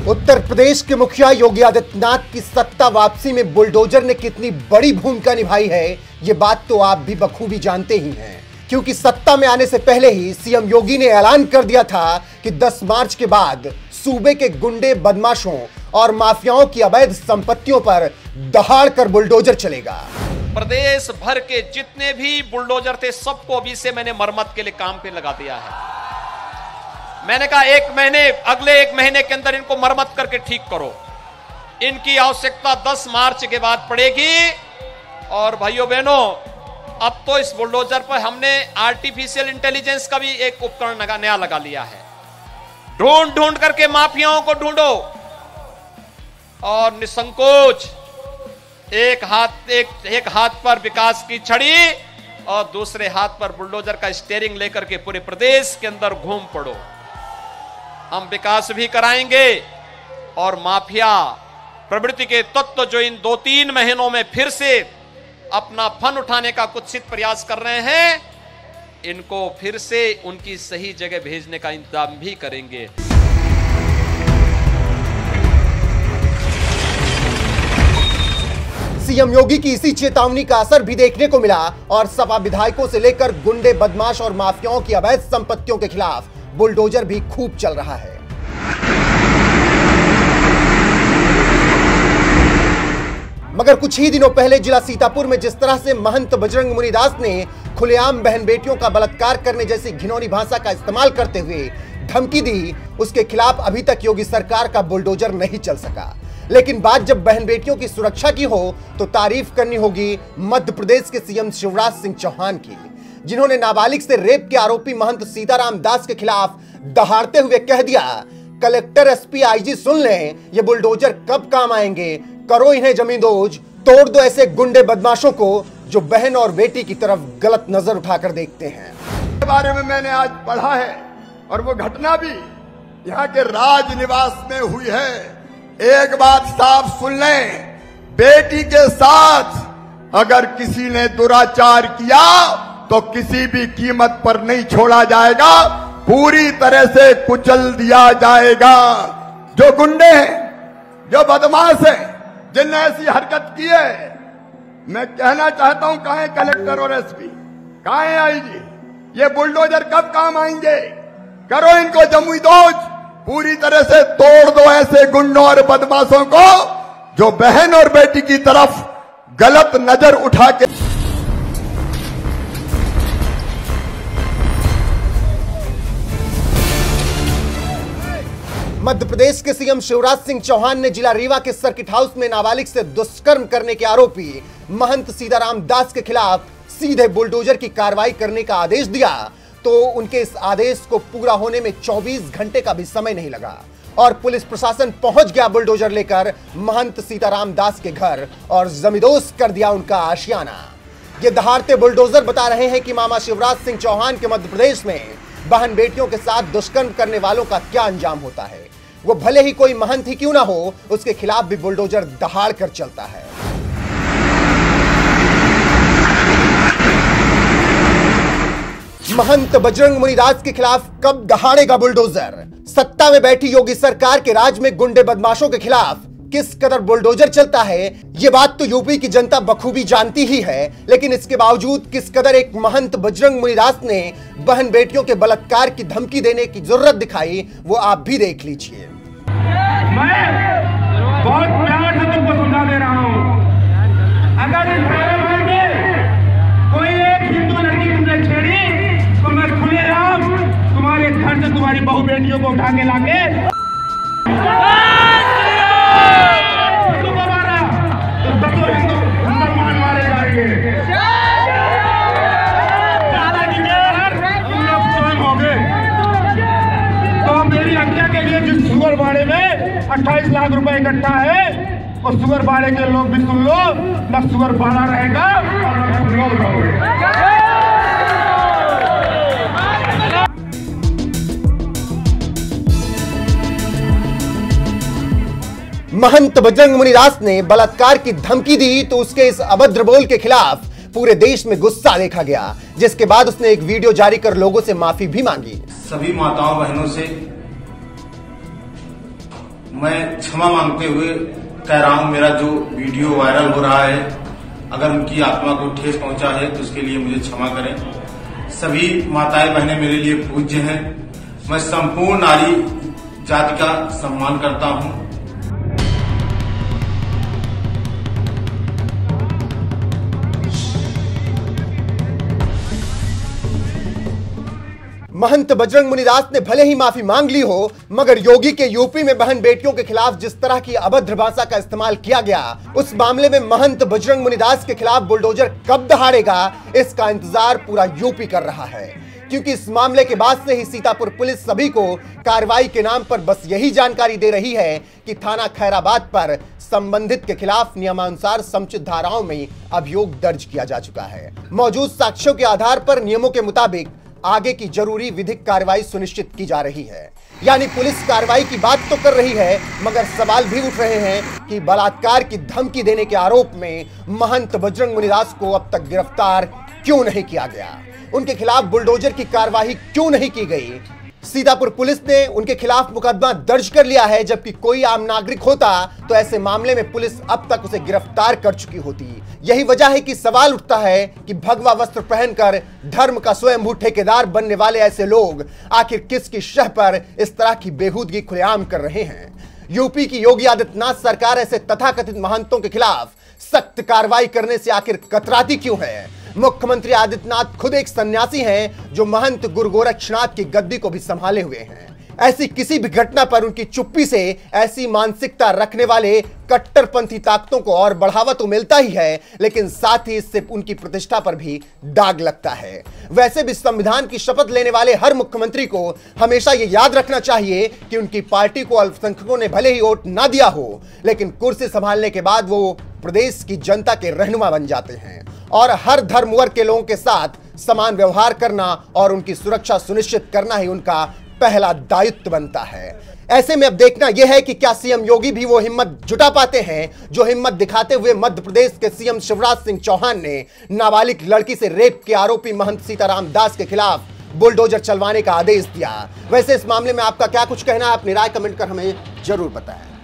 उत्तर प्रदेश के मुखिया योगी आदित्यनाथ की सत्ता वापसी में बुलडोजर ने कितनी बड़ी भूमिका निभाई है, ये बात तो आप भी बखूबी जानते ही हैं, क्योंकि सत्ता में आने से पहले ही सीएम योगी ने ऐलान कर दिया था कि 10 मार्च के बाद सूबे के गुंडे, बदमाशों और माफियाओं की अवैध संपत्तियों पर दहाड़ कर बुलडोजर चलेगा। प्रदेश भर के जितने भी बुलडोजर थे सबको अभी से मैंने मरम्मत के लिए काम पे लगा दिया है। मैंने कहा अगले एक महीने के अंदर इनको मरम्मत करके ठीक करो। इनकी आवश्यकता 10 मार्च के बाद पड़ेगी। और भाइयों बहनों, अब तो इस बुलडोजर पर हमने आर्टिफिशियल इंटेलिजेंस का भी एक उपकरण नया लगा लिया है। ढूंढ करके माफियाओं को ढूंढो और निसंकोच एक हाथ पर विकास की छड़ी और दूसरे हाथ पर बुलडोजर का स्टीयरिंग लेकर के पूरे प्रदेश के अंदर घूम पड़ो। हम विकास भी कराएंगे और माफिया प्रवृत्ति के तत्व जो इन 2-3 महीनों में फिर से अपना फन उठाने का कुत्सित प्रयास कर रहे हैं, इनको फिर से उनकी सही जगह भेजने का इंतजाम भी करेंगे। सीएम योगी की इसी चेतावनी का असर भी देखने को मिला और सपा विधायकों से लेकर गुंडे, बदमाश और माफियाओं की अवैध संपत्तियों के खिलाफ बुलडोजर भी खूब चल रहा है। मगर कुछ ही दिनों पहले जिला सीतापुर में जिस तरह से महंत बजरंग मुनिदास ने खुलेआम बहन बेटियों का बलात्कार करने जैसी घिनौनी भाषा का इस्तेमाल करते हुए धमकी दी, उसके खिलाफ अभी तक योगी सरकार का बुलडोजर नहीं चल सका। लेकिन बात जब बहन बेटियों की सुरक्षा की हो तो तारीफ करनी होगी मध्य प्रदेश के सीएम शिवराज सिंह चौहान की, जिन्होंने नाबालिग से रेप के आरोपी महंत सीताराम दास के खिलाफ दहाड़ते हुए कह दिया, कलेक्टर, एसपी, आईजी सुन लें, ये बुलडोजर कब काम आएंगे, करो इन्हें जमींदोज, तोड़ दो ऐसे गुंडे बदमाशों को जो बहन और बेटी की तरफ गलत नजर उठाकर देखते हैं। के बारे में मैंने आज पढ़ा है और वो घटना भी यहाँ के राज निवास में हुई है। एक बात साफ सुन लें, बेटी के साथ अगर किसी ने दुराचार किया तो किसी भी कीमत पर नहीं छोड़ा जाएगा, पूरी तरह से कुचल दिया जाएगा। जो गुंडे हैं, जो बदमाश हैं, जिनने ऐसी हरकत की है, मैं कहना चाहता हूं, कहां है कलेक्टर और एसपी, कहां है आईजी? ये बुलडोजर कब काम आएंगे? करो इनको जमींदोज, पूरी तरह से तोड़ दो ऐसे गुंडों और बदमाशों को जो बहन और बेटी की तरफ गलत नजर उठा के। मध्य प्रदेश के सीएम शिवराज सिंह चौहान ने जिला रीवा के सर्किट हाउस में नाबालिग से दुष्कर्म करने के आरोपी महंत सीताराम दास के खिलाफ सीधे बुलडोजर की कार्रवाई करने का आदेश दिया, तो उनके इस आदेश को पूरा होने में 24 घंटे का भी समय नहीं लगा और पुलिस प्रशासन पहुंच गया बुलडोजर लेकर महंत सीताराम दास के घर और जमींदोज कर दिया उनका आशियाना। ये दहाड़ते बुलडोजर बता रहे हैं कि मामा शिवराज सिंह चौहान के मध्य प्रदेश में बहन बेटियों के साथ दुष्कर्म करने वालों का क्या अंजाम होता है। वो भले ही कोई महंत ही क्यों ना हो, उसके खिलाफ भी बुलडोजर दहाड़ कर चलता है। महंत बजरंग मुनिदास के खिलाफ कब दहाड़ेगा बुलडोजर? सत्ता में बैठी योगी सरकार के राज में गुंडे, बदमाशों के खिलाफ किस कदर बुलडोजर चलता है, ये बात तो यूपी की जनता बखूबी जानती ही है। लेकिन इसके बावजूद किस कदर एक महंत बजरंग मुनिदास ने बहन बेटियों के बलात्कार की धमकी देने की जरूरत दिखाई, वो आप भी देख लीजिए। मैं बहुत प्यार से तुमको समझा दे रहा हूँ, अगर इस परिवार में कोई एक हिंदू लड़की तुमने छेड़ी तो मैं खुलेआम तुम्हारे घर से तुम्हारी बहू बेटियों को उठा के लाके शुगर बाड़े में 28 लाख रुपए इकट्ठा है और शुगर बाड़े के लोग भी सुन लो, न शुगर बाड़ा रहेगा और न तुम लोग रहोगे। महंत बजरंग मुनिदास ने बलात्कार की धमकी दी तो उसके इस अभद्र बोल के खिलाफ पूरे देश में गुस्सा देखा गया, जिसके बाद उसने एक वीडियो जारी कर लोगों से माफी भी मांगी। सभी माताओं बहनों से मैं क्षमा मांगते हुए कह रहा हूं, मेरा जो वीडियो वायरल हो रहा है अगर उनकी आत्मा को ठेस पहुंचा है तो उसके लिए मुझे क्षमा करें। सभी माताएं बहनें मेरे लिए पूज्य हैं। मैं संपूर्ण नारी जाति का सम्मान करता हूं। महंत बजरंग मुनिदास ने भले ही माफी मांग ली हो, मगर योगी के यूपी में बहन बेटियों के खिलाफ जिस तरह की अभद्र भाषा का इस्तेमाल किया गया, उस मामले में महंत बजरंग मुनिदास के खिलाफ बुलडोजर कब दहाड़ेगा, इसका इंतजार पूरा यूपी कर रहा है। क्योंकि इस मामले के बाद से ही सीतापुर पुलिस सभी को कार्रवाई के नाम पर बस यही जानकारी दे रही है कि थाना खैराबाद पर संबंधित के खिलाफ नियमानुसार समुचित धाराओं में अभियोग दर्ज किया जा चुका है। मौजूद साक्ष्यों के आधार पर नियमों के मुताबिक आगे की जरूरी विधिक कार्रवाई सुनिश्चित की जा रही है। यानी पुलिस कार्रवाई की बात तो कर रही है, मगर सवाल भी उठ रहे हैं कि बलात्कार की धमकी देने के आरोप में महंत बजरंग मुनिदास को अब तक गिरफ्तार क्यों नहीं किया गया, उनके खिलाफ बुलडोजर की कार्रवाई क्यों नहीं की गई। सीतापुर पुलिस ने उनके खिलाफ मुकदमा दर्ज कर लिया है, जबकि कोई आम नागरिक होता तो ऐसे मामले में पुलिस अब तक उसे गिरफ्तार कर चुकी होती। यही वजह है कि सवाल उठता है कि भगवा वस्त्र पहनकर धर्म का स्वयंभू ठेकेदार बनने वाले ऐसे लोग आखिर किसकी शह पर इस तरह की बेहूदगी खुलेआम कर रहे हैं। यूपी की योगी आदित्यनाथ सरकार ऐसे तथाकथित महंतों के खिलाफ सख्त कार्रवाई करने से आखिर कतराती क्यों है। मुख्यमंत्री आदित्यनाथ खुद एक सन्यासी हैं जो महंत गुरु गोरक्षनाथ की गद्दी को भी संभाले हुए हैं। ऐसी किसी भी घटना पर उनकी चुप्पी से ऐसी मानसिकता रखने वाले कट्टरपंथी ताकतों को और बढ़ावा तो मिलता ही है, लेकिन साथ ही इससे उनकी प्रतिष्ठा पर भी दाग लगता है। वैसे भी संविधान की शपथ लेने वाले हर मुख्यमंत्री को हमेशा ये याद रखना चाहिए कि उनकी पार्टी को अल्पसंख्यकों ने भले ही वोट ना दिया हो, लेकिन कुर्सी संभालने के बाद वो प्रदेश की जनता के रहनुमा बन जाते हैं और हर धर्म वर्ग के लोगों के साथ समान व्यवहार करना और उनकी सुरक्षा सुनिश्चित करना ही उनका पहला दायित्व बनता है। ऐसे में अब देखना यह है कि क्या सीएम योगी भी वो हिम्मत जुटा पाते हैं जो हिम्मत दिखाते हुए मध्य प्रदेश के सीएम शिवराज सिंह चौहान ने नाबालिग लड़की से रेप के आरोपी महंत सीताराम दास के खिलाफ बुलडोजर चलवाने का आदेश दिया। वैसे इस मामले में आपका क्या कुछ कहना है, अपनी राय कमेंट कर हमें जरूर बताएं।